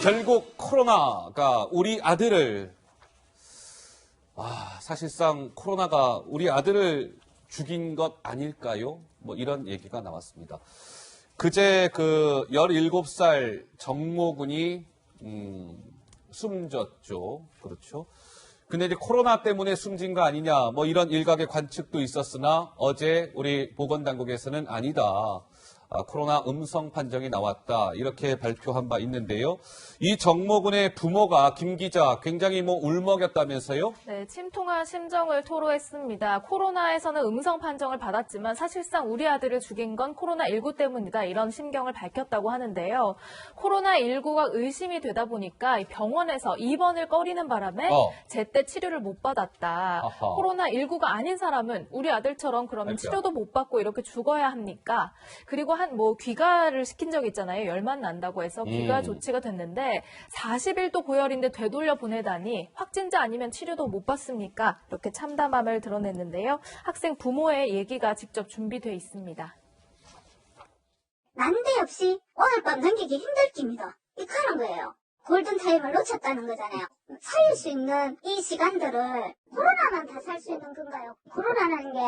결국 코로나가 우리 아들을 사실상 코로나가 우리 아들을 죽인 것 아닐까요? 뭐 이런 얘기가 나왔습니다. 그제 그 17살 정모군이 숨졌죠. 그렇죠. 근데 이제 코로나 때문에 숨진 거 아니냐, 뭐 이런 일각의 관측도 있었으나 어제 우리 보건당국에서는 아니다. 코로나 음성 판정이 나왔다. 이렇게 발표한 바 있는데요. 이 정모군의 부모가 김 기자 굉장히 울먹였다면서요? 네, 침통한 심정을 토로했습니다. 코로나에서는 음성 판정을 받았지만 사실상 우리 아들을 죽인 건 코로나19 때문이다. 이런 심경을 밝혔다고 하는데요. 코로나19가 의심이 되다 보니까 병원에서 입원을 꺼리는 바람에 제때 치료를 못 받았다. 아하. 코로나19가 아닌 사람은 우리 아들처럼 그러면 치료도 못 받고 이렇게 죽어야 합니까? 그리고 귀가를 시킨 적이 있잖아요. 열만 난다고 해서 귀가 조치가 됐는데 40일 또 고열인데 되돌려 보내다니 확진자 아니면 치료도 못 받습니까? 이렇게 참담함을 드러냈는데요. 학생 부모의 얘기가 직접 준비돼 있습니다. 난데없이 오늘 밤 넘기기 힘들 깁니다. 이렇게 하는 거예요. 골든타임을 놓쳤다는 거잖아요. 살릴 수 있는 이 시간들을 코로나만 다 살 수 있는 건가요? 코로나라는 게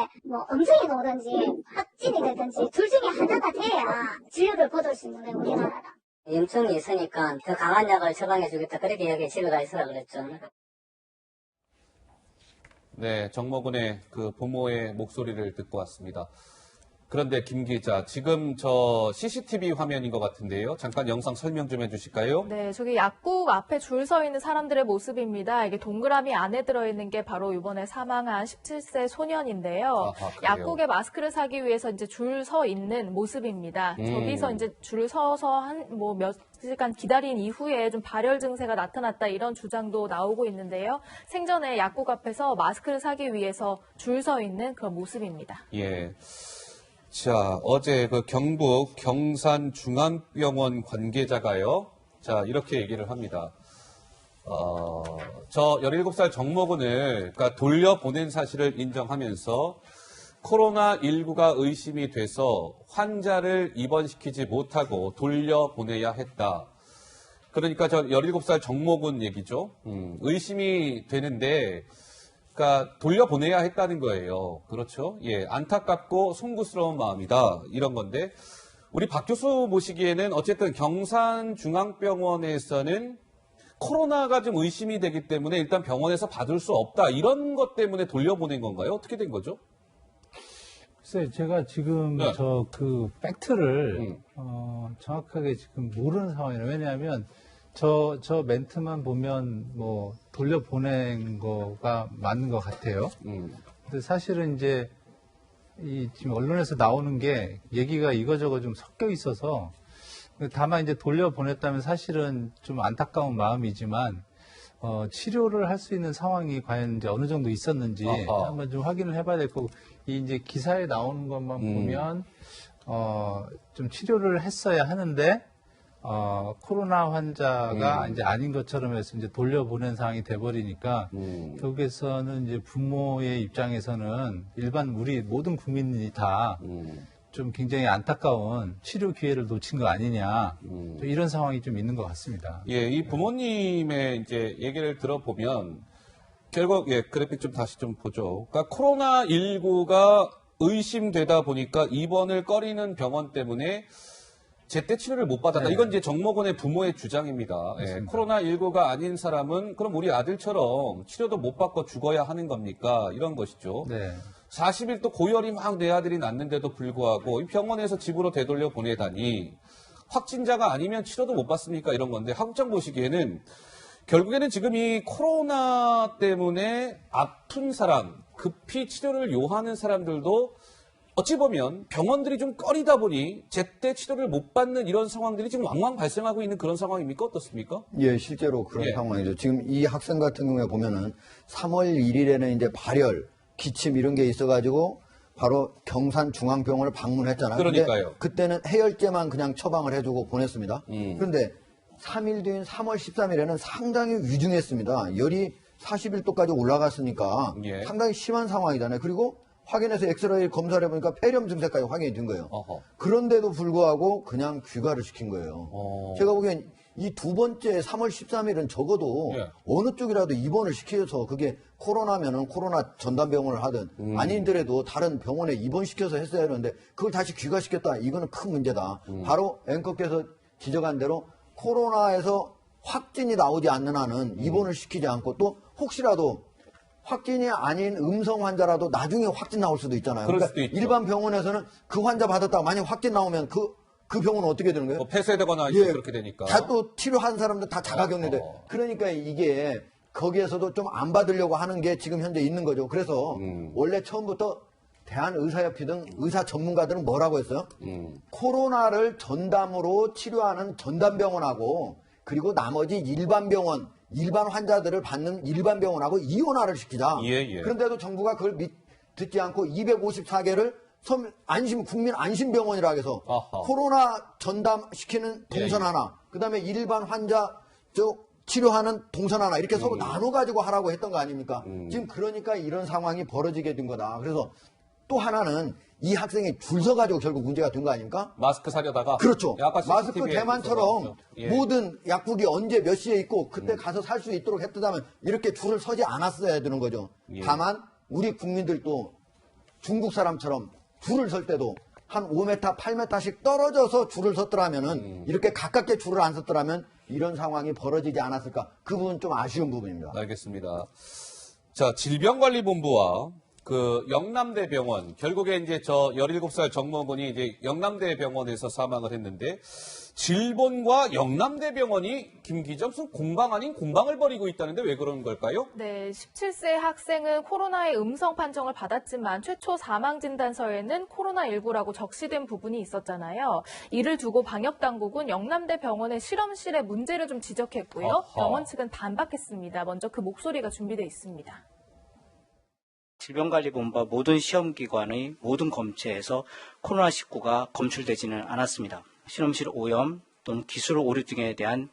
음성이 오든지 확진이 되든지 둘 중에 하나가 돼야 진료를 받을 수 있는 거예요, 우리나라라. 염증이 있으니까 더 강한 약을 처방해 주겠다. 그렇게 이야기해 집에 가 있으라 그랬죠. 네, 정모군의 그 부모의 목소리를 듣고 왔습니다. 그런데 김 기자, 지금 저 CCTV 화면인 것 같은데요. 잠깐 영상 설명 좀 해주실까요? 네, 저기 약국 앞에 줄 서 있는 사람들의 모습입니다. 이게 동그라미 안에 들어있는 게 바로 이번에 사망한 17세 소년인데요. 약국에 마스크를 사기 위해서 이제 줄 서 있는 모습입니다. 저기서 이제 줄 서서 몇 시간 기다린 이후에 좀 발열 증세가 나타났다 이런 주장도 나오고 있는데요. 생전에 약국 앞에서 마스크를 사기 위해서 줄 서 있는 그런 모습입니다. 예. 자, 어제 그 경북 경산중앙병원 관계자가요. 자, 이렇게 얘기를 합니다. 저 17살 정모군을 돌려보낸 사실을 인정하면서 코로나19가 의심이 돼서 환자를 입원시키지 못하고 돌려보내야 했다. 그러니까 저 17살 정모군 얘기죠. 의심이 되는데 돌려보내야 했다는 거예요. 그렇죠? 예, 안타깝고 송구스러운 마음이다. 이런 건데, 우리 박 교수 보시기에는 어쨌든 경산중앙병원에서는 코로나가 좀 의심이 되기 때문에 일단 병원에서 받을 수 없다. 이런 것 때문에 돌려보낸 건가요? 어떻게 된 거죠? 글쎄, 제가 지금 네. 그 팩트를, 정확하게 지금 모르는 상황이에요. 왜냐하면, 저 멘트만 보면 돌려보낸 거가 맞는 것 같아요. 근데 사실은 이제 지금 언론에서 나오는 게 얘기가 이거저거 좀 섞여 있어서 다만 이제 돌려보냈다면 사실은 좀 안타까운 마음이지만 치료를 할 수 있는 상황이 과연 이제 어느 정도 있었는지 한번 좀 확인을 해봐야 될 거고 이 이제 기사에 나오는 것만 보면 좀 치료를 했어야 하는데 코로나 환자가 이제 아닌 것처럼 해서 이제 돌려보낸 상황이 돼버리니까 결국에서는 이제 부모의 입장에서는 일반 우리 모든 국민이 다 좀 굉장히 안타까운 치료 기회를 놓친 거 아니냐 이런 상황이 좀 있는 것 같습니다. 예, 이 부모님의 이제 얘기를 들어보면 결국 그래픽 좀 다시 좀 보죠. 그러니까 코로나19가 의심되다 보니까 입원을 꺼리는 병원 때문에 제때 치료를 못 받았다. 네. 이건 이제 정모군의 부모의 주장입니다. 예, 코로나19가 아닌 사람은 그럼 우리 아들처럼 치료도 못 받고 죽어야 하는 겁니까? 이런 것이죠. 네. 40일 또 고열이 막 내 아들이 났는데도 불구하고 이 병원에서 집으로 되돌려 보내다니 확진자가 아니면 치료도 못 받습니까? 이런 건데 학국장 보시기에는 결국에는 지금 이 코로나 때문에 아픈 사람, 급히 치료를 요하는 사람들도 어찌 보면 병원들이 좀 꺼리다 보니 제때 치료를 못 받는 이런 상황들이 지금 왕왕 발생하고 있는 그런 상황입니까? 어떻습니까? 예, 실제로 그런 예. 상황이죠. 지금 이 학생 같은 경우에 보면은 3월 1일에는 이제 발열, 기침 이런 게 있어가지고 바로 경산중앙병원을 방문했잖아요. 그러니까요. 그때는 해열제만 그냥 처방을 해주고 보냈습니다. 그런데 3일 뒤인 3월 13일에는 상당히 위중했습니다. 열이 41도까지 올라갔으니까 예. 상당히 심한 상황이잖아요. 그리고 확인해서 엑스레이 검사를 해보니까 폐렴 증세까지 확인이 된 거예요. 어허. 그런데도 불구하고 그냥 귀가를 시킨 거예요. 제가 보기엔 이 두 번째 3월 13일은 적어도 예. 어느 쪽이라도 입원을 시켜서 그게 코로나면은 코로나 전담병원을 하든 아니더라도 다른 병원에 입원시켜서 했어야 하는데 그걸 다시 귀가시켰다. 이거는 큰 문제다. 바로 앵커께서 지적한 대로 코로나에서 확진이 나오지 않는 한은 입원을 시키지 않고 또 혹시라도 확진이 아닌 음성 환자라도 나중에 확진 나올 수도 있잖아요. 그럴 그러니까 수도 있죠. 일반 병원에서는 그 환자 받았다가 만약 확진 나오면 그 병원은 어떻게 되는 거예요? 뭐 폐쇄되거나 예, 그렇게 되니까. 다 또 치료한 사람들 다 자가격리돼. 그러니까 이게 거기에서도 좀 안 받으려고 하는 게 지금 현재 있는 거죠. 그래서 원래 처음부터 대한의사협회 등 의사 전문가들은 뭐라고 했어요? 코로나를 전담으로 치료하는 전담병원하고 그리고 나머지 일반 병원, 일반 환자들을 받는 일반 병원하고 이원화를 시키자. 예, 예. 그런데도 정부가 그걸 듣지 않고 254개를 국민 안심병원이라고 해서 아하. 코로나 전담시키는 동선 예, 예. 하나, 그 다음에 일반 환자 치료하는 동선 하나 이렇게 서로 나눠가지고 하라고 했던 거 아닙니까? 지금 그러니까 이런 상황이 벌어지게 된 거다. 그래서 또 하나는 이 학생이 줄 서가지고 결국 문제가 된 거 아닙니까? 마스크 사려다가. 그렇죠. 예, 아까 마스크 CCTV 에 대만처럼 있어서 예. 모든 약국이 언제 몇 시에 있고 그때 가서 살 수 있도록 했다면 이렇게 줄을 서지 않았어야 되는 거죠. 예. 다만 우리 국민들도 중국 사람처럼 줄을 설 때도 한 5m, 8m씩 떨어져서 줄을 섰더라면은 이렇게 가깝게 줄을 안 섰더라면 이런 상황이 벌어지지 않았을까? 그 부분 좀 아쉬운 부분입니다. 알겠습니다. 자, 질병관리본부와 그 영남대병원, 결국에 이제 저 17살 정모군이 이제 영남대병원에서 사망을 했는데, 질본과 영남대병원이 김기정 무슨 공방 아닌 공방을 벌이고 있다는데 왜 그런 걸까요? 네, 17세 학생은 코로나의 음성 판정을 받았지만 최초 사망 진단서에는 코로나19라고 적시된 부분이 있었잖아요. 이를 두고 방역당국은 영남대 병원의 실험실에 문제를 좀 지적했고요. 아하. 병원 측은 반박했습니다. 먼저 그 목소리가 준비되어 있습니다. 질병관리본부와 모든 시험기관의 모든 검체에서 코로나19가 검출되지는 않았습니다. 실험실 오염 또는 기술 오류 등에 대한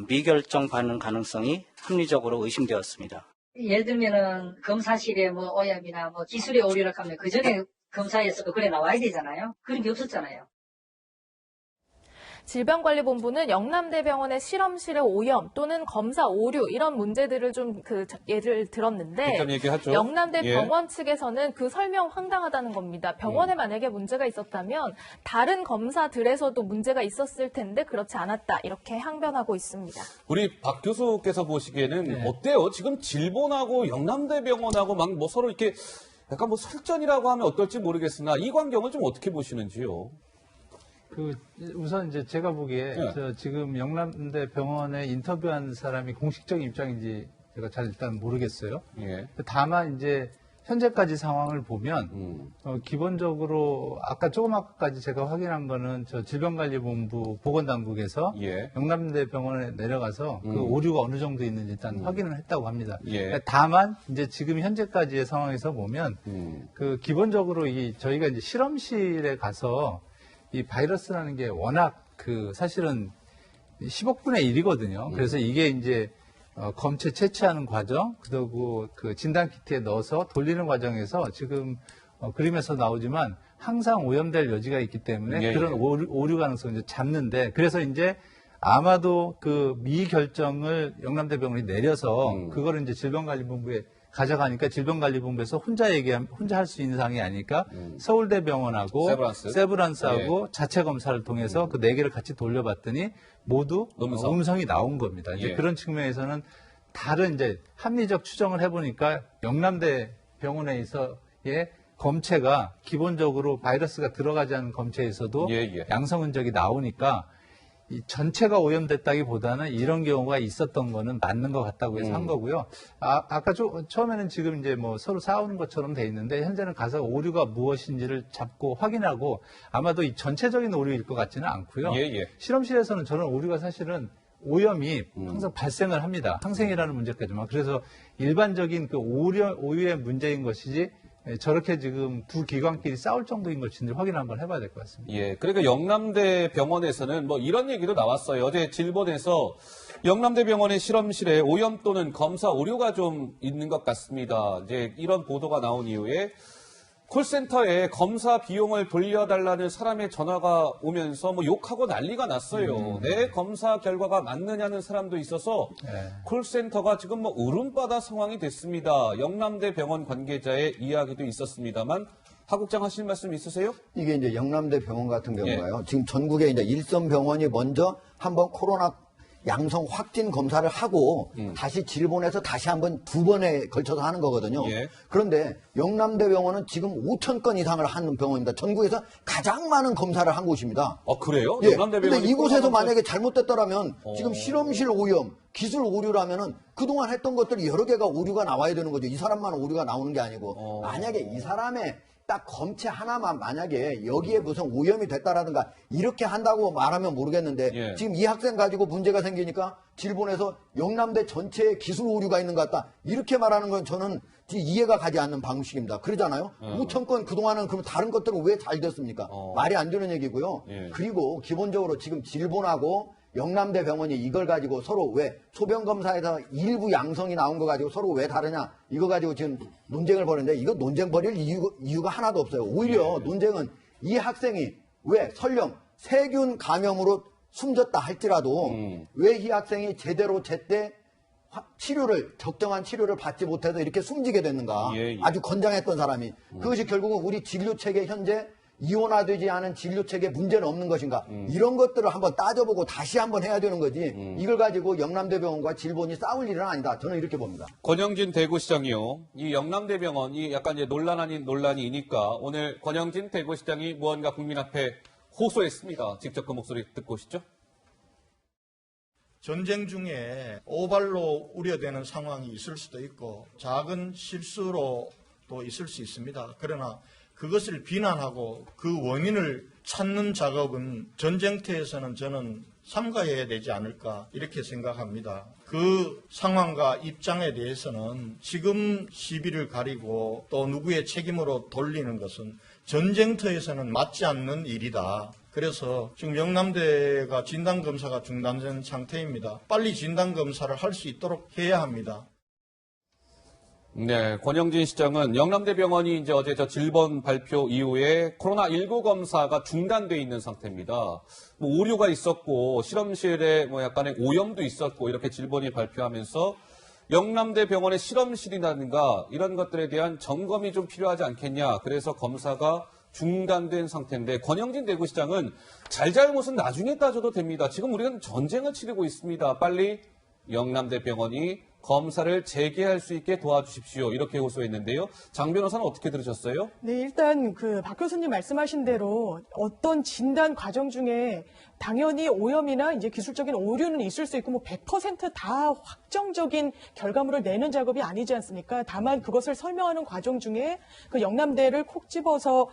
미결정 반응 가능성이 합리적으로 의심되었습니다. 예를 들면은 검사실에 뭐 오염이나 뭐 기술의 오류라고 하면 그 전에 검사에서도 그래 나와야 되잖아요. 그런 게 없었잖아요. 질병관리본부는 영남대병원의 실험실의 오염 또는 검사 오류 이런 문제들을 좀 예를 들었는데 직접 얘기하죠. 영남대 예. 병원 측에서는 그 설명 황당하다는 겁니다. 병원에 만약에 문제가 있었다면 다른 검사들에서도 문제가 있었을 텐데 그렇지 않았다 이렇게 항변하고 있습니다. 우리 박 교수께서 보시기에는 네. 어때요? 지금 질본하고 영남대병원하고 막 뭐 서로 이렇게 약간 뭐 설전이라고 하면 어떨지 모르겠으나 이 광경을 좀 어떻게 보시는지요? 우선 이제 제가 보기에 네. 지금 영남대 병원에 인터뷰한 사람이 공식적인 입장인지 제가 잘 일단 모르겠어요. 예. 다만 이제 현재까지 상황을 보면 기본적으로 아까 조금 아까까지 제가 확인한 거는 저 질병관리본부 보건당국에서 예. 영남대 병원에 내려가서 그 오류가 어느 정도 있는지 일단 확인을 했다고 합니다. 예. 다만 이제 지금 현재까지의 상황에서 보면 그 기본적으로 저희가 이제 실험실에 가서 이 바이러스라는 게 워낙 사실은 10억분의 1이거든요. 그래서 이게 이제 검체 채취하는 과정, 그리고 그 진단키트에 넣어서 돌리는 과정에서 지금 그림에서 나오지만 항상 오염될 여지가 있기 때문에 예, 그런 예. 오류 가능성을 이제 잡는데 그래서 이제 아마도 그 미결정을 영남대병원이 내려서 그거를 이제 질병관리본부에 가져가니까 질병관리본부에서 혼자 할 수 있는 상황이 아니니까 서울대병원하고 세브란스하고 자체 검사를 통해서 그 4개를 같이 돌려봤더니 모두 음성이 나온 겁니다. 이제 예. 그런 측면에서는 다른 이제 합리적 추정을 해보니까 영남대 병원에서의 검체가 기본적으로 바이러스가 들어가지 않은 검체에서도 예. 양성 흔적이 나오니까 이 전체가 오염됐다기보다는 이런 경우가 있었던 거는 맞는 것 같다고 해서 한 거고요. 아까 처음에는 지금 이제 뭐 서로 싸우는 것처럼 돼 있는데 현재는 가서 오류가 무엇인지를 잡고 확인하고 아마도 이 전체적인 오류일 것 같지는 않고요. 예. 실험실에서는 저는 오류가 사실은 오염이 항상 발생을 합니다. 항생이라는 문제까지만. 그래서 일반적인 그 오류의 문제인 것이지 저렇게 지금 두 기관끼리 싸울 정도인 것인지 확인 한번 해봐야 될 것 같습니다. 예. 그러니까 영남대 병원에서는 뭐 이런 얘기도 나왔어요. 어제 질본에서 영남대 병원의 실험실에 오염 또는 검사 오류가 좀 있는 것 같습니다. 이제 이런 보도가 나온 이후에 콜센터에 검사 비용을 돌려달라는 사람의 전화가 오면서 뭐 욕하고 난리가 났어요. 내 검사 결과가 맞느냐는 사람도 있어서 콜센터가 지금 뭐 울음바다 상황이 됐습니다. 영남대 병원 관계자의 이야기도 있었습니다만 하 국장 하실 말씀 있으세요? 이게 이제 영남대 병원 같은 경우가요. 지금 전국에 이제 일선 병원이 먼저 한번 코로나 양성 확진 검사를 하고 다시 질본해서 다시 한번 2번에 걸쳐서 하는 거거든요. 그런데 영남대 병원은 지금 5천 건 이상을 하는 병원입니다. 전국에서 가장 많은 검사를 한 곳입니다. 그래요? 예. 영남대 근데 병원이 이곳에서 코로나 만약에 잘못됐더라면 지금 실험실 오염, 기술 오류라면은 그동안 했던 것들이 여러 개가 오류가 나와야 되는 거죠. 이 사람만 오류가 나오는 게 아니고 만약에 이 사람의 딱 검체 하나만 만약에 여기에 무슨 오염이 됐다라든가 이렇게 한다고 말하면 모르겠는데 지금 이 학생 가지고 문제가 생기니까 질본에서 영남대 전체에 기술 오류가 있는 것 같다. 이렇게 말하는 건 저는 이해가 가지 않는 방식입니다. 그러잖아요. 5천 건 그동안은 그럼 다른 것들은 왜 잘 됐습니까? 말이 안 되는 얘기고요. 그리고 기본적으로 지금 질본하고 영남대 병원이 이걸 가지고 서로 왜 소변검사에서 일부 양성이 나온 거 가지고 서로 왜 다르냐 이거 가지고 지금 논쟁을 벌이는데 이거 논쟁 벌일 이유가 하나도 없어요. 오히려 논쟁은 이 학생이 왜 설령 세균 감염으로 숨졌다 할지라도 왜 이 학생이 제대로 제때 적정한 치료를 받지 못해서 이렇게 숨지게 됐는가. 아주 건장했던 사람이. 그것이 결국은 우리 진료체계 현재 이원화되지 않은 진료체계 문제는 없는 것인가. 이런 것들을 한번 따져보고 다시 한번 해야 되는 거지. 이걸 가지고 영남대병원과 질본이 싸울 일은 아니다. 저는 이렇게 봅니다. 권영진 대구시장이요. 이 영남대병원이 약간 이제 논란 아닌 논란이니까 오늘 권영진 대구시장이 무언가 국민 앞에 호소했습니다. 직접 그 목소리 듣고 오시죠. 전쟁 중에 오발로 우려되는 상황이 있을 수도 있고 작은 실수로 또 있을 수 있습니다. 그러나 그것을 비난하고 그 원인을 찾는 작업은 전쟁터에서는 저는 삼가해야 되지 않을까 이렇게 생각합니다. 그 상황과 입장에 대해서는 지금 시비를 가리고 또 누구의 책임으로 돌리는 것은 전쟁터에서는 맞지 않는 일이다. 그래서 지금 영남대가 진단검사가 중단된 상태입니다. 빨리 진단검사를 할 수 있도록 해야 합니다. 네, 권영진 시장은 영남대병원이 이제 어제 저 질본 발표 이후에 코로나19 검사가 중단돼 있는 상태입니다. 뭐 오류가 있었고 실험실에 뭐 약간의 오염도 있었고 이렇게 질본이 발표하면서 영남대병원의 실험실이라든가 이런 것들에 대한 점검이 좀 필요하지 않겠냐. 그래서 검사가 중단된 상태인데 권영진 대구시장은 잘잘못은 나중에 따져도 됩니다. 지금 우리는 전쟁을 치르고 있습니다. 빨리 영남대병원이 검사를 재개할 수 있게 도와주십시오. 이렇게 호소했는데요. 장 변호사는 어떻게 들으셨어요? 네, 일단 박 교수님 말씀하신 대로 어떤 진단 과정 중에 당연히 오염이나 이제 기술적인 오류는 있을 수 있고 100%다 확정적인 결과물을 내는 작업이 아니지 않습니까? 다만 그것을 설명하는 과정 중에 그 영남대를 콕 집어서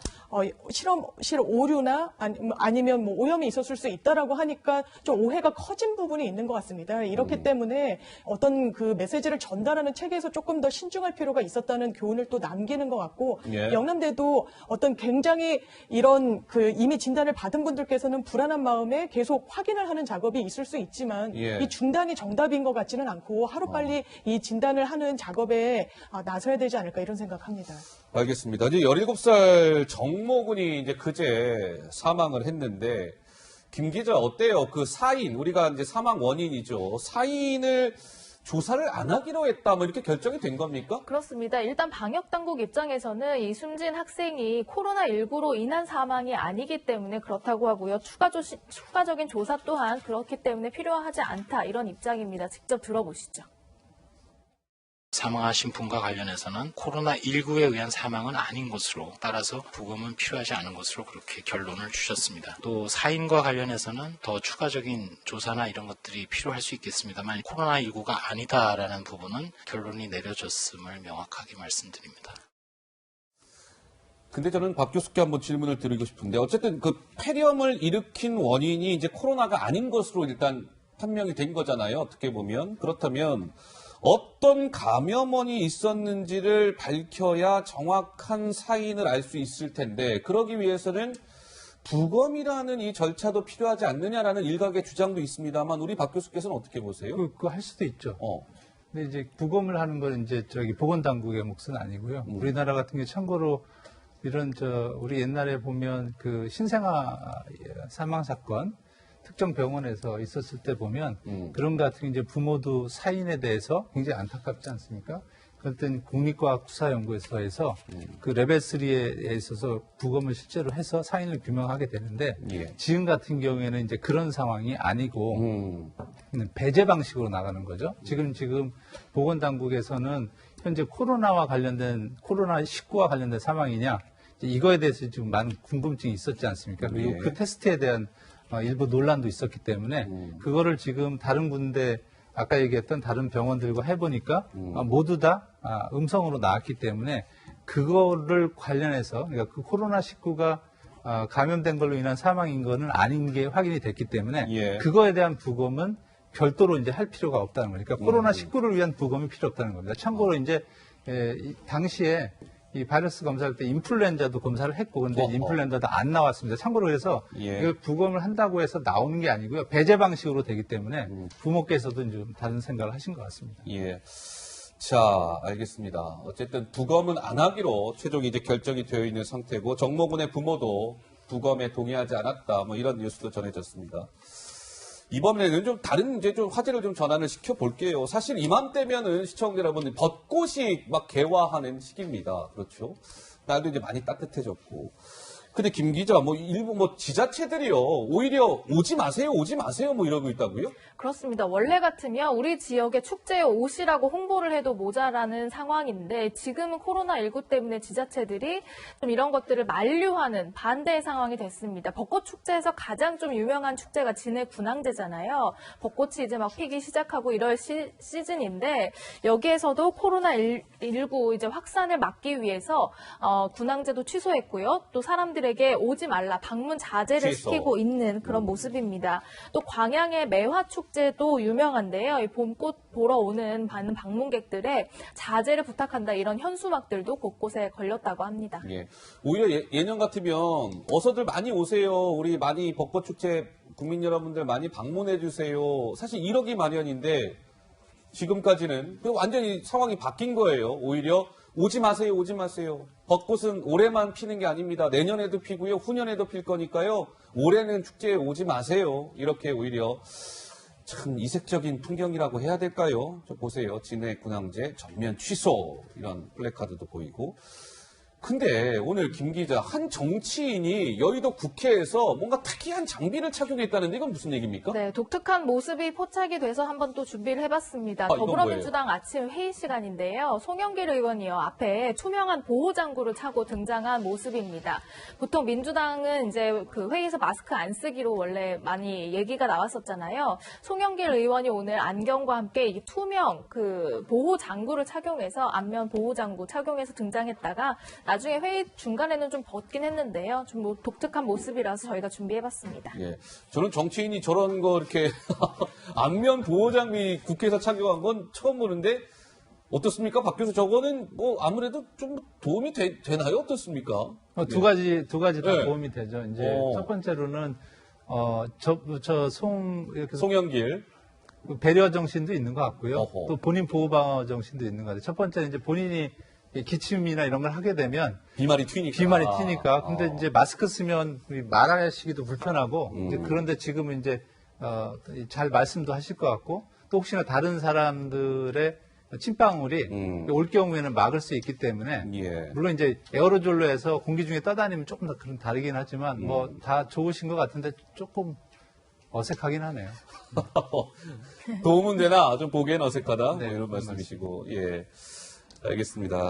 실험실 오류나 아니면 오염이 있었을 수 있다라고 하니까 좀 오해가 커진 부분이 있는 것 같습니다. 이렇기 때문에 어떤 그 메시지를 전달하는 체계에서 조금 더 신중할 필요가 있었다는 교훈을 또 남기는 것 같고 영남대도 어떤 굉장히 이런 그 이미 진단을 받은 분들께서는 불안한 마음에 계속 확인을 하는 작업이 있을 수 있지만 이 중단이 정답인 것 같지는 않고 하루빨리 이 진단을 하는 작업에 나서야 되지 않을까 이런 생각합니다. 알겠습니다. 이제 17살 정모군이 이제 그제 사망을 했는데 김 기자 어때요? 그 사인 우리가 이제 사망 원인이죠. 사인을 조사를 안 하기로 했다, 뭐 이렇게 결정이 된 겁니까? 그렇습니다. 일단 방역당국 입장에서는 이 숨진 학생이 코로나19로 인한 사망이 아니기 때문에 그렇다고 하고요. 추가적인 조사 또한 그렇기 때문에 필요하지 않다, 이런 입장입니다. 직접 들어보시죠. 사망하신 분과 관련해서는 코로나19에 의한 사망은 아닌 것으로 따라서 부검은 필요하지 않은 것으로 그렇게 결론을 주셨습니다. 또 사인과 관련해서는 더 추가적인 조사나 이런 것들이 필요할 수 있겠습니다만 코로나19가 아니다라는 부분은 결론이 내려졌음을 명확하게 말씀드립니다. 근데 저는 박 교수께 한번 질문을 드리고 싶은데 어쨌든 그 폐렴을 일으킨 원인이 이제 코로나가 아닌 것으로 일단 판명이 된 거잖아요. 어떻게 보면. 그렇다면 어떤 감염원이 있었는지를 밝혀야 정확한 사인을 알 수 있을 텐데 그러기 위해서는 부검이라는 이 절차도 필요하지 않느냐라는 일각의 주장도 있습니다만 우리 박 교수께서는 어떻게 보세요? 그거 할 수도 있죠. 근데 이제 부검을 하는 건 이제 보건당국의 몫은 아니고요. 우리나라 같은 경우 참고로 이런 우리 옛날에 보면 그 신생아 사망 사건 특정 병원에서 있었을 때 보면 그런 것 같은 이제 부모도 사인에 대해서 굉장히 안타깝지 않습니까? 그랬더니 국립과학수사연구소에서 그 레벨 3에 있어서 부검을 실제로 해서 사인을 규명하게 되는데 지금 같은 경우에는 이제 그런 상황이 아니고 배제 방식으로 나가는 거죠. 지금 보건당국에서는 현재 코로나19와 관련된 사망이냐 이거에 대해서 지금 많은 궁금증이 있었지 않습니까? 그리고 그 테스트에 대한 일부 논란도 있었기 때문에 그거를 지금 다른 군데 아까 얘기했던 다른 병원들과 해보니까 모두 다 음성으로 나왔기 때문에 그거를 관련해서 그러니까 그 코로나19가 감염된 걸로 인한 사망인 거는 아닌 게 확인이 됐기 때문에 그거에 대한 부검은 별도로 이제 할 필요가 없다는 거니까 코로나19를 위한 부검이 필요 없다는 겁니다. 참고로 이제 당시에 이 바이러스 검사할 때 인플루엔자도 검사를 했고 근데 인플루엔자도 안 나왔습니다. 참고로 그래서 이걸 부검을 한다고 해서 나오는 게 아니고요. 배제 방식으로 되기 때문에 부모께서도 좀 다른 생각을 하신 것 같습니다. 예. 자, 알겠습니다. 어쨌든 부검은 안 하기로 최종 이제 결정이 되어 있는 상태고 정모군의 부모도 부검에 동의하지 않았다. 뭐 이런 뉴스도 전해졌습니다. 이번에는 좀 다른 이제 좀 화제를 좀 전환을 시켜 볼게요. 사실 이맘때면은 시청자 여러분들 벚꽃이 막 개화하는 시기입니다. 그렇죠? 날도 이제 많이 따뜻해졌고. 근데 김 기자, 일부 지자체들이요, 오히려 오지 마세요 뭐 이러고 있다고요? 그렇습니다. 원래 같으면 우리 지역에 축제에 오시라고 홍보를 해도 모자라는 상황인데 지금은 코로나19 때문에 지자체들이 좀 이런 것들을 만류하는 반대의 상황이 됐습니다. 벚꽃 축제에서 가장 좀 유명한 축제가 진해 군항제잖아요. 벚꽃이 이제 막 피기 시작하고 이럴 시즌인데 여기에서도 코로나19 이제 확산을 막기 위해서 군항제도 취소했고요. 또 사람들에게 오지 말라, 방문 자제를 시키고 있는 그런 모습입니다. 또 광양의 매화축제도 유명한데요. 이 봄꽃 보러 오는 많은 방문객들의 자제를 부탁한다 이런 현수막들도 곳곳에 걸렸다고 합니다. 예. 오히려 예년 같으면 어서들 많이 오세요. 우리 많이 벚꽃축제 국민 여러분들 많이 방문해 주세요. 사실 이러기 마련인데 지금까지는 완전히 상황이 바뀐 거예요. 오히려 오지 마세요, 오지 마세요. 벚꽃은 올해만 피는 게 아닙니다. 내년에도 피고요, 후년에도 필 거니까요. 올해는 축제에 오지 마세요. 이렇게 오히려 참 이색적인 풍경이라고 해야 될까요? 저 보세요. 진해 군항제 전면 취소 이런 플래카드도 보이고. 근데 오늘 김 기자, 한 정치인이 여의도 국회에서 뭔가 특이한 장비를 착용했다는데 이건 무슨 얘기입니까? 네, 독특한 모습이 포착이 돼서 한번 또 준비를 해봤습니다. 더불어민주당 아침 회의 시간인데요. 송영길 의원이요. 앞에 투명한 보호장구를 차고 등장한 모습입니다. 보통 민주당은 이제 그 회의에서 마스크 안 쓰기로 원래 많이 얘기가 나왔었잖아요. 송영길 의원이 오늘 안경과 함께 이 투명 그 보호장구를 착용해서 안면 보호장구 착용해서 등장했다가 나중에 회의 중간에는 좀 벗긴 했는데요. 좀 독특한 모습이라서 저희가 준비해봤습니다. 예, 저는 정치인이 저런 거 이렇게 안면 보호장비 국회에서 착용한 건 처음 보는데 어떻습니까? 박 교수, 저거는 아무래도 좀 도움이 되나요? 어떻습니까? 두 가지 다 도움이 되죠. 이제 첫 번째로는 송영길 배려 정신도 있는 것 같고요. 또 본인 보호 방어 정신도 있는 것 같아요. 첫 번째는 이제 본인이 기침이나 이런 걸 하게 되면 비말이 튀니까. 근데 이제 마스크 쓰면 말하시기도 불편하고 이제 그런데 지금은 이제 잘 말씀도 하실 것 같고 또 혹시나 다른 사람들의 침방울이 올 경우에는 막을 수 있기 때문에 물론 이제 에어로졸로 해서 공기 중에 떠다니면 조금 더 그런 다르긴 하지만 다 좋으신 것 같은데 조금 어색하긴 하네요. 도움은 되나 좀 보기엔 어색하다. 네, 이런 말씀이시고. 예. 알겠습니다.